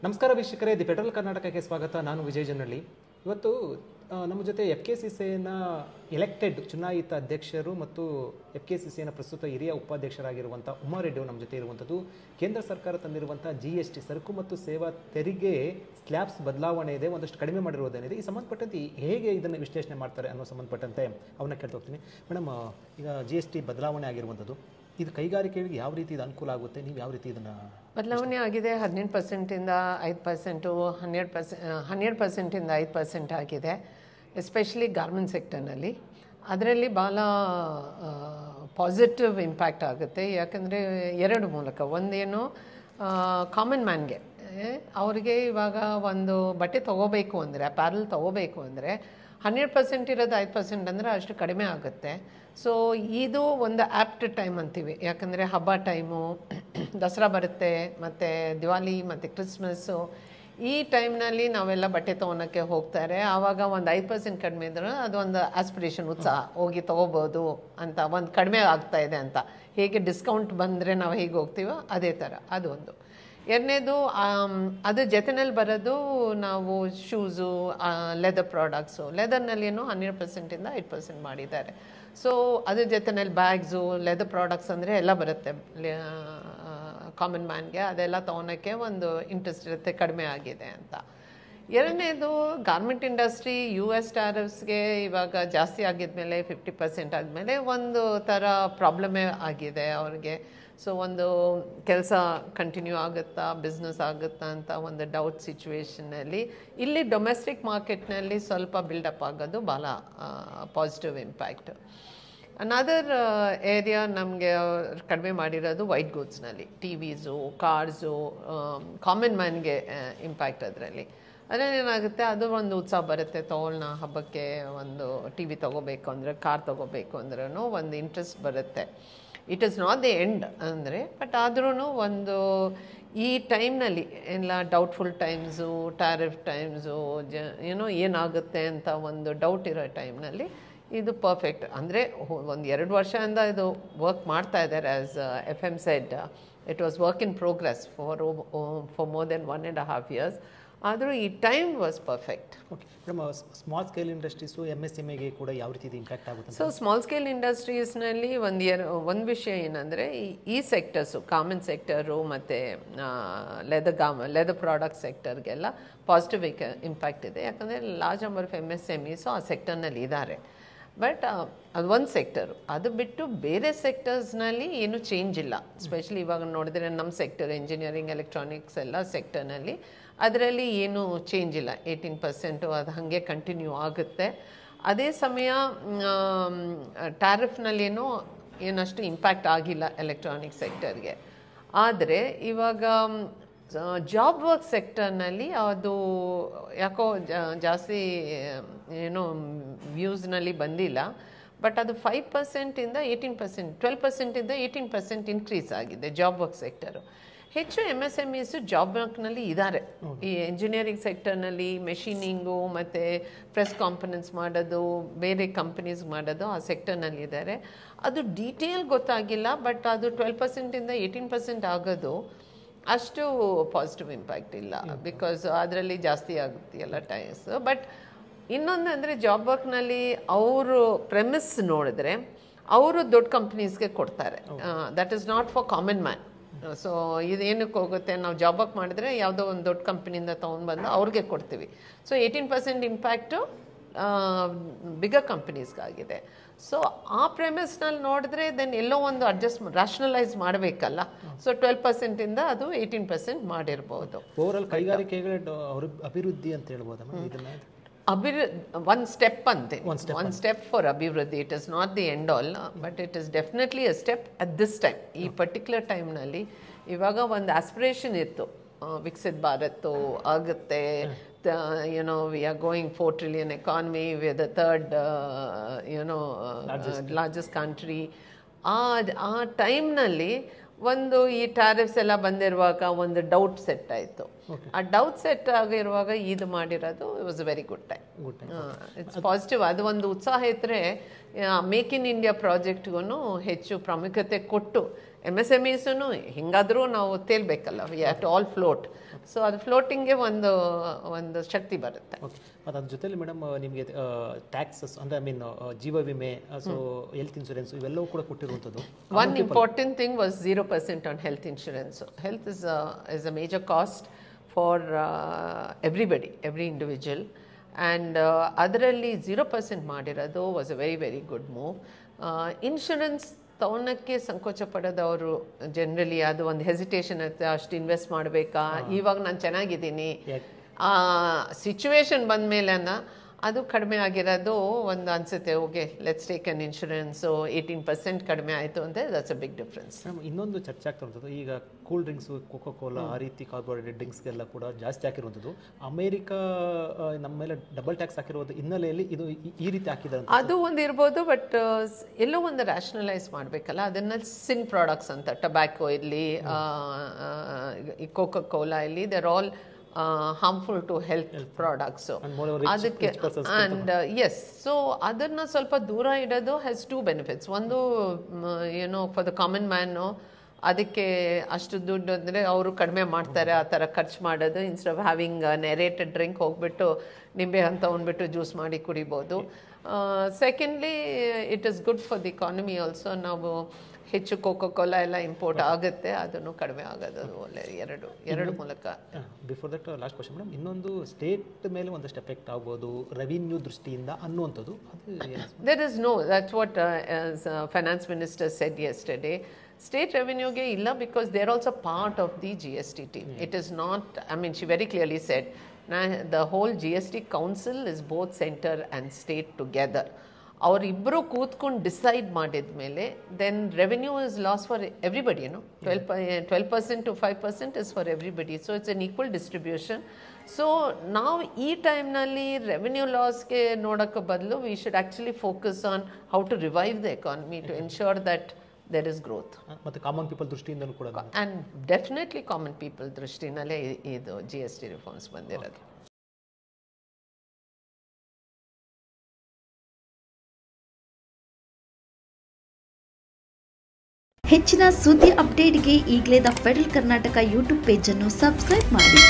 ನಮಸ್ಕಾರ ವೀಕ್ಷಕರೇ, the federal ಕರ್ನಾಟಕಕ್ಕೆ ಸ್ವಾಗತ. ನಾನು ವಿಜಯ್ ಜನಹಳ್ಳಿ. ಇವತ್ತು ನಮ್ಮ ಜೊತೆ FKCCIನ ಎಲೆಕ್ಟೆಡ್ ಚುನಾಯಿತ ಅಧ್ಯಕ್ಷರು ಮತ್ತು FKCCIನ ಪ್ರಸ್ತುತ ಹಿರಿಯ ಉಪಾಧ್ಯಕ್ಷರಾಗಿರುವಂಥ ಉಮಾ ರೆಡ್ಡಿ ನಮ್ಮ ಜೊತೆ ಇರುವಂಥದ್ದು. ಕೇಂದ್ರ ಸರ್ಕಾರ ತಂದಿರುವಂಥ GST ಸರಕು ಮತ್ತು ಸೇವಾ ತೆರಿಗೆ ಸ್ಲ್ಯಾಬ್ಸ್ ಬದಲಾವಣೆ ಇದೆ, ಒಂದಷ್ಟು ಕಡಿಮೆ ಮಾಡಿರುವುದೇನಿದೆ, ಈ ಸಂಬಂಧಪಟ್ಟಂತೆ ಹೇಗೆ ಇದನ್ನು ವಿಶ್ಲೇಷಣೆ ಮಾಡ್ತಾರೆ ಅನ್ನೋ ಸಂಬಂಧಪಟ್ಟಂತೆ ಅವನ್ನ ಕೇಳ್ತಾ ಹೋಗ್ತೀನಿ. ಮೇಡಮ್, ಈಗ GST ಬದಲಾವಣೆ ಆಗಿರುವಂಥದ್ದು, ಇದು ಕೈಗಾರಿಕೆಗಳಿಗೆ ಯಾವ ರೀತಿ ಇದು ಅನುಕೂಲ ಆಗುತ್ತೆ? ನೀವು ಯಾವ ರೀತಿ ಇದನ್ನು ಬದಲಾವಣೆ ಆಗಿದೆ? 18%ಇಂದ 5%, 100%ಇಂದ 5% ಆಗಿದೆ, ಎಸ್ಪೆಷಲಿ ಗಾರ್ಮೆಂಟ್ ಸೆಕ್ಟರ್ನಲ್ಲಿ. ಅದರಲ್ಲಿ ಭಾಳ ಪಾಸಿಟಿವ್ ಇಂಪ್ಯಾಕ್ಟ್ ಆಗುತ್ತೆ. ಯಾಕಂದರೆ ಎರಡು ಮೂಲಕ. ಒಂದೇನು, ಕಾಮನ್ ಮ್ಯಾನ್ಗೆ ಅವ್ರಿಗೆ ಇವಾಗ ಒಂದು ಬಟ್ಟೆ ತೊಗೋಬೇಕು ಅಂದರೆ, ಅಪ್ಯಾರಲ್ ತೊಗೋಬೇಕು ಅಂದರೆ 100% ಇರೋದು 5% ಅಂದರೆ ಅಷ್ಟು ಕಡಿಮೆ ಆಗುತ್ತೆ. ಸೊ ಇದು ಒಂದು ಆ್ಯಪ್ಟ್ ಟೈಮ್ ಅಂತೀವಿ. ಯಾಕಂದರೆ ಹಬ್ಬ ಟೈಮು, ದಸರಾ ಬರುತ್ತೆ, ಮತ್ತು ದಿವಾಲಿ ಮತ್ತು ಕ್ರಿಸ್ಮಸ್ಸು, ಈ ಟೈಮ್ನಲ್ಲಿ ನಾವೆಲ್ಲ ಬಟ್ಟೆ ತೊಗೊಳಕ್ಕೆ ಹೋಗ್ತಾರೆ. ಆವಾಗ ಒಂದು 5% ಕಡಿಮೆ ಇದ್ರೆ ಅದೊಂದು ಆಸ್ಪಿರೇಷನ್, ಉತ್ಸಾಹ, ಹೋಗಿ ತೊಗೋಬೋದು ಅಂತ, ಒಂದು ಕಡಿಮೆ ಆಗ್ತಾ ಇದೆ ಅಂತ. ಹೇಗೆ ಡಿಸ್ಕೌಂಟ್ ಬಂದರೆ ನಾವು ಹೇಗೆ ಹೋಗ್ತೀವೋ ಅದೇ ಥರ ಅದು ಒಂದು. ಎರಡನೇದು, ಅದ್ರ ಜೊತೆಯಲ್ಲಿ ಬರೋದು ನಾವು ಶೂಸು, ಲೆದರ್ ಪ್ರಾಡಕ್ಟ್ಸು. ಲೆದರ್ನಲ್ಲೇನು 100%ಇಂದ 5% ಮಾಡಿದ್ದಾರೆ. ಸೊ ಅದ್ರ ಜೊತೆಯಲ್ಲಿ ಬ್ಯಾಗ್ಸು, ಲೆದರ್ ಪ್ರಾಡಕ್ಟ್ಸ್ ಅಂದರೆ ಎಲ್ಲ ಬರುತ್ತೆ ಕಾಮನ್ ಮ್ಯಾನ್ಗೆ. ಅದೆಲ್ಲ ತೊಗೊಳಕ್ಕೆ ಒಂದು ಇಂಟ್ರೆಸ್ಟ್ ಇರುತ್ತೆ, ಕಡಿಮೆ ಆಗಿದೆ ಅಂತ. ಎರಡನೇದು, ಗಾರ್ಮೆಂಟ್ ಇಂಡಸ್ಟ್ರಿ US ಟ್ಯಾರಿಫ್ಸ್ಗೆ ಇವಾಗ ಜಾಸ್ತಿ ಆಗಿದ್ಮೇಲೆ 50% ಆದಮೇಲೆ ಒಂದು ಥರ ಪ್ರಾಬ್ಲಮೇ ಆಗಿದೆ ಅವ್ರಿಗೆ. ಸೊ ಒಂದು ಕೆಲಸ ಕಂಟಿನ್ಯೂ ಆಗುತ್ತಾ, ಬಿಸ್ನೆಸ್ ಆಗುತ್ತಾ ಅಂತ ಒಂದು ಡೌಟ್ ಸಿಚುವೇಷನಲ್ಲಿ ಇಲ್ಲಿ ಡೊಮೆಸ್ಟಿಕ್ ಮಾರ್ಕೆಟ್ನಲ್ಲಿ ಸ್ವಲ್ಪ ಬಿಲ್ಡಪ್ ಆಗೋದು ಭಾಳ ಪಾಸಿಟಿವ್ ಇಂಪ್ಯಾಕ್ಟ್. ಅನದರ್ ಏರಿಯಾ ನಮಗೆ ಕಡಿಮೆ ಮಾಡಿರೋದು ವೈಟ್ ಗೂಡ್ಸ್ನಲ್ಲಿ, TVಸು, ಕಾರ್ಸು, ಕಾಮನ್ ಮ್ಯಾನ್ಗೆ ಇಂಪ್ಯಾಕ್ಟ್ ಅದರಲ್ಲಿ. ಅದರಲ್ಲಿ ಏನಾಗುತ್ತೆ, ಅದು ಒಂದು ಉತ್ಸಾಹ ಬರುತ್ತೆ. ತಗೊಳ್ಳೋಣ ಹಬ್ಬಕ್ಕೆ, ಒಂದು TV ತೊಗೋಬೇಕು ಅಂದರೆ, ಕಾರ್ ತೊಗೋಬೇಕು ಅಂದ್ರೂ ಒಂದು ಇಂಟ್ರೆಸ್ಟ್ ಬರುತ್ತೆ. It is not the end ಅಂದರೆ, ಬಟ್ ಆದ್ರೂ ಒಂದು ಈ ಟೈಮ್ನಲ್ಲಿ ಎಲ್ಲ ಡೌಟ್ಫುಲ್ ಟೈಮ್ಸು, ಟ್ಯಾರಿಫ್ ಟೈಮ್ಸು, ಏನಾಗುತ್ತೆ ಅಂತ ಒಂದು ಡೌಟ್ ಇರೋ ಟೈಮ್ನಲ್ಲಿ ಇದು ಪರ್ಫೆಕ್ಟ್. ಅಂದರೆ ಒಂದು 2 ವರ್ಷದಿಂದ ಇದು ವರ್ಕ್ ಮಾಡ್ತಾ ಇದ್ದಾರೆ. As FM said, it was work in progress for more than 1.5 years. ಆದರೂ ಈ time was perfect. Okay madam, small scale industries, MSMEಗೆ ಕೂಡ ಯಾವ ರೀತಿ ಇಂಪ್ಯಾಕ್ಟ್ ಆಗುತ್ತೆ? ಸೊ ಸ್ಮಾಲ್ ಸ್ಕೇಲ್ ಇಂಡಸ್ಟ್ರೀಸ್ನಲ್ಲಿ ಒಂದು ವಿಷಯ ಏನಂದರೆ, ಈ ಸೆಕ್ಟರ್ಸು, ಕಾಮನ್ ಸೆಕ್ಟರು ಮತ್ತು ಲೆದರ್ ಪ್ರಾಡಕ್ಟ್ ಸೆಕ್ಟರ್ಗೆಲ್ಲ ಪಾಸಿಟಿವ್ ಇಂಪ್ಯಾಕ್ಟ್ ಇದೆ. ಯಾಕಂದರೆ ಲಾರ್ಜ್ ನಂಬರ್ ಆಫ್ MSMEಸು ಆ ಸೆಕ್ಟರ್ನಲ್ಲಿ ಇದ್ದಾರೆ. ಬಟ್ ಅದು ಒಂದು ಸೆಕ್ಟರು. ಅದು ಬಿಟ್ಟು ಬೇರೆ ಸೆಕ್ಟರ್ಸ್ನಲ್ಲಿ ಏನೂ ಚೇಂಜ್ ಇಲ್ಲ. ಸ್ಪೆಷಲಿ ಇವಾಗ ನೋಡಿದ್ರೆ ನಮ್ಮ ಸೆಕ್ಟರ್, ಇಂಜಿನಿಯರಿಂಗ್, ಎಲೆಕ್ಟ್ರಾನಿಕ್ಸ್ ಎಲ್ಲ ಸೆಕ್ಟರ್ನಲ್ಲಿ ಅದರಲ್ಲಿ ಏನೂ ಚೇಂಜ್ ಇಲ್ಲ. 18% ಅದು ಹಾಗೆ ಕಂಟಿನ್ಯೂ ಆಗುತ್ತೆ. ಅದೇ ಸಮಯ ಟ್ಯಾರಿಫ್ನಲ್ಲೇನೋ ಏನಷ್ಟು ಇಂಪ್ಯಾಕ್ಟ್ ಆಗಿಲ್ಲ ಎಲೆಕ್ಟ್ರಾನಿಕ್ ಸೆಕ್ಟರ್ಗೆ. ಆದರೆ ಇವಾಗ ಜಾಬ್ ವರ್ಕ್ ಸೆಕ್ಟರ್ನಲ್ಲಿ ಅದು ಯಾಕೋ ಜಾಸ್ತಿ ವ್ಯೂಸ್ನಲ್ಲಿ ಬಂದಿಲ್ಲ. ಬಟ್ ಅದು 5%ಇಂದ 18%, 12%ಇಂದ 18% ಇನ್ಕ್ರೀಸ್ ಆಗಿದೆ ಜಾಬ್ ವರ್ಕ್ ಸೆಕ್ಟರು. ಹೆಚ್ಚು MSMEಸು ಜಾಬ್ ವರ್ಕ್ನಲ್ಲಿ ಇದ್ದಾರೆ. ಈ ಇಂಜಿನಿಯರಿಂಗ್ ಸೆಕ್ಟರ್ನಲ್ಲಿ ಮೆಷಿನಿಂಗು ಮತ್ತು ಪ್ರೆಸ್ ಕಾಂಪೊನೆಂಟ್ಸ್ ಮಾಡೋದು, ಬೇರೆ ಕಂಪನೀಸ್ ಮಾಡೋದು ಆ ಸೆಕ್ಟರ್ನಲ್ಲಿ ಇದ್ದಾರೆ. ಅದು ಡೀಟೇಲ್ ಗೊತ್ತಾಗಿಲ್ಲ. ಬಟ್ ಅದು 12%ಇಂದ 18% ಆಗೋದು ಅಷ್ಟು ಪಾಸಿಟಿವ್ ಇಂಪ್ಯಾಕ್ಟ್ ಇಲ್ಲ. ಬಿಕಾಸ್ ಅದರಲ್ಲಿ ಜಾಸ್ತಿ ಆಗುತ್ತೆ ಎಲ್ಲ ಟೈಮ್ಸ್. ಬಟ್ ಇನ್ನೊಂದು ಅಂದರೆ, ಜಾಬ್ ವರ್ಕ್ನಲ್ಲಿ ಅವರು ಪ್ರೆಮಿಸ್ ನೋಡಿದ್ರೆ ಅವರು ದೊಡ್ಡ ಕಂಪ್ನೀಸ್ಗೆ ಕೊಡ್ತಾರೆ. That is not for common man. So ಇದೇನಕ್ಕೆ ಹೋಗುತ್ತೆ, ನಾವು ಜಾಬ್ ವರ್ಕ್ ಮಾಡಿದ್ರೆ ಯಾವುದೋ ಒಂದು ದೊಡ್ಡ ಕಂಪ್ನಿಯಿಂದ ತೊಗೊಂಡ್ಬಂದು ಅವ್ರಿಗೆ ಕೊಡ್ತೀವಿ. ಸೊ 18% ಇಂಪ್ಯಾಕ್ಟು ಬಿಗರ್ ಕಂಪ್ನೀಸ್ಗಾಗಿದೆ. ಸೊ ಆ ಪ್ರೆಮಿಸ್ನಲ್ಲಿ ನೋಡಿದ್ರೆ ದೆನ್ ಎಲ್ಲೋ ಒಂದು ರ್ಯಾಷನಲೈಸ್ ಮಾಡಬೇಕಲ್ಲ. ಸೊ 12%ಇಂದ ಅದು 18% ಮಾಡಿರ್ಬೋದು. ಓವರಾಲ್ ಕೈಗಾರಿಕೆಗಳ ಅಭಿವೃದ್ಧಿ ಅಂತ ಹೇಳ್ಬೋದಾ ಇದನ್ನ? ಒಂದು ಸ್ಟೆಪ್ ಅಂತೆ, ಒಂದು ಸ್ಟೆಪ್ ಫಾರ್ ಅಭಿವೃದ್ಧಿ. It is not the end all, but it is definitely a step at this time. ಈ ಪರ್ಟಿಕ್ಯುಲರ್ ಟೈಮ್ನಲ್ಲಿ ಇವಾಗ ಒಂದು ಆಸ್ಪಿರೇಷನ್ ಇತ್ತು, ವಿಕಸಿತ ಭಾರತ್ ಆಗುತ್ತೆ, we are going 4 trillion economy, we are the third largest country. ಆ ಟೈಮ್ನಲ್ಲಿ ಒಂದು ಈ ಟ್ಯಾರಿಫ್ಸ್ ಎಲ್ಲ ಬಂದಿರುವಾಗ ಒಂದು ಡೌಟ್ ಸೆಟ್ ಆಯಿತು. ಆ ಡೌಟ್ ಸೆಟ್ ಆಗಿರುವಾಗ ಇದು ಮಾಡಿರೋದು it was a very good time. It's positive. ಅದು ಒಂದು ಉತ್ಸಾಹ ಇದ್ದರೆ ಮೇಕ್ ಇನ್ ಇಂಡಿಯಾ ಪ್ರಾಜೆಕ್ಟ್ಗೂ ಹೆಚ್ಚು ಪ್ರಾಮುಖ್ಯತೆ ಕೊಟ್ಟು MSMEಸೂ ಹಿಂಗಾದರೂ ನಾವು ತೇಲ್ಬೇಕಲ್ಲ, we have to all float. So ಅದು ಫ್ಲೋಟಿಂಗ್ಗೆ ಒಂದು ಶಕ್ತಿ ಬರುತ್ತೆ. ಓಕೆ, ಮತ್ತು ಅದ್ರ ಜೊತೆಲಿ ಮೇಡಮ್ ನಿಮಗೆ ಟ್ಯಾಕ್ಸಸ್ ಅಂದರೆ ಐ ಮೀನ್ ಜೀವ ವಿಮೆ, ಸೊ ಹೆಲ್ತ್ ಇನ್ಶೂರೆನ್ಸ್ ಇವೆಲ್ಲವೂ ಕೂಡ ಕೊಟ್ಟಿರುವಂಥದ್ದು. One important thing was 0% on health insurance. So health is a major cost for everybody, every individual. And ಅದರಲ್ಲಿ 0% ಮಾಡಿರೋದು was a very very good move. Insurance ತಗೊಳಕ್ಕೆ ಸಂಕೋಚ ಪಡೋದವರು ಜನರಲಿ ಅದು ಒಂದು ಹೆಸಿಟೇಷನ್ ಇರುತ್ತೆ, ಅಷ್ಟು ಇನ್ವೆಸ್ಟ್ ಮಾಡಬೇಕಾ, ಇವಾಗ ನಾನು ಚೆನ್ನಾಗಿದ್ದೀನಿ, ಸಿಚುವೇಶನ್ ಬಂದ ಮೇಲೆ ಅದು ಕಡಿಮೆ ಆಗಿರೋದು ಒಂದು ಅನಿಸುತ್ತೆ. Okay, let's take an insurance 18% ಕಡಿಮೆ ಆಯಿತು ಅಂದರೆ ದಟ್ಸ್ ಅ ಬಿಗ್ ಡಿಫ್ರೆನ್ಸ್. ಇನ್ನೊಂದು ಚರ್ಚೆ ಆಗ್ತಿರುವಂಥದ್ದು, ಈಗ ಕೂಲ್ ಡ್ರಿಂಕ್ಸು, ಕೋಕೋ ಕೋಲಾ ಆ ರೀತಿ ಕಾರ್ಬೋಹೈಡ್ರೇಟ್ ಡ್ರಿಂಕ್ಸ್ಗೆಲ್ಲ ಕೂಡ ಜಾಸ್ತಿ ಹಾಕಿರುವಂಥದ್ದು. ಅಮೇರಿಕಾ ನಮ್ಮ ಮೇಲೆ ಡಬಲ್ ಟ್ಯಾಕ್ಸ್ ಹಾಕಿರೋದು ಹಿನ್ನೆಲೆಯಲ್ಲಿ ಇದು ಈ ರೀತಿ ಹಾಕಿದ್ದಾರೆ. ಅದು ಒಂದು ಇರ್ಬೋದು, ಬಟ್ ಎಲ್ಲೋ ಒಂದು ರ್ಯಾಷನಲೈಸ್ ಮಾಡಬೇಕಲ್ಲ ಅದನ್ನು. ಸಿನ್ ಪ್ರಾಡಕ್ಟ್ಸ್ ಅಂತ ಟೊಬ್ಯಾಕೋ ಇರಲಿ, ಈ ಕೋಕೋ ಕೋಲಾ ಇರಲಿ, there all harmful to health products. So ಅದಕ್ಕೆ and yes, so ಅದನ್ನ ಸ್ವಲ್ಪ ದೂರ ಇಡೋದು has two benefits. ಒಂದು for the common man, ಅದಕ್ಕೆ ಅಷ್ಟು ದುಡ್ಡು ಅಂದರೆ ಅವರು ಕಡಿಮೆ ಮಾಡ್ತಾರೆ ಆ ಥರ ಖರ್ಚು ಮಾಡೋದು. ಇನ್ಸ್ಟೆಡ್ ಆಫ್ ಹ್ಯಾವಿಂಗ್ ನೆರೇಟೆಡ್ ಡ್ರಿಂಕ್ ಹೋಗ್ಬಿಟ್ಟು ನಿಂಬೆ ಅಂತ ಉಂಡ್ಬಿಟ್ಟು ಜ್ಯೂಸ್ ಮಾಡಿ ಕುಡಿಬೋದು. Secondly it is good for the economy also. ನಾವು ಹೆಚ್ಚು ಕೋಕೋ ಕೋಲಾ ಎಲ್ಲ ಇಂಪೋರ್ಟ್ ಆಗುತ್ತೆ, ಅದನ್ನು ಕಡಿಮೆ ಆಗೋದು ಒಳ್ಳೆ ಎರಡು ಮೂಲಕ. Before that last question madam, ಇನ್ನೊಂದು ಸ್ಟೇಟ್ ಮೇಲೆ ಒಂದಷ್ಟು ಎಫೆಕ್ಟ್ ಆಗ್ಬೋದು ರೆವಿನ್ಯೂ ದೃಷ್ಟಿಯಿಂದ ಅನ್ನುವಂಥದ್ದು. There is no, that's what finance minister said yesterday. State ರೆವಿನ್ಯೂಗೆ ಇಲ್ಲ, because they are also part of the GST team. It is not, I mean, she very clearly said, the whole GST council is both center and state together. ಅವರಿಬ್ಬರು ಕೂತ್ಕೊಂಡು decide ಮಾಡಿದ ಮೇಲೆ then revenue is loss for everybody. 12% to 5% is for everybody. So it's an equal distribution. So ನಾವು ಈ ಟೈಮ್ನಲ್ಲಿ revenue ಲಾಸ್ಗೆ ನೋಡೋಕ್ಕೆ ಬದಲು we should actually focus on how to revive the economy to ensure that there is growth. ಮತ್ತು common people ದೃಷ್ಟಿಯಿಂದಲೂ ಕೂಡ, and definitely common people ದೃಷ್ಟಿನಲ್ಲೇ ಇದು GST ರಿಫಾರ್ಮ್ಸ್ ಬಂದಿರೋದು. ಹೆಚ್ಚಿನ ಸುದ್ದಿ ಅಪ್ಡೇಟ್ಗೆ ಈಗಲೇ the Federal Karnataka YouTube page ಅನ್ನು ಸಬ್ಸ್ಕ್ರೈಬ್ ಮಾಡಿ.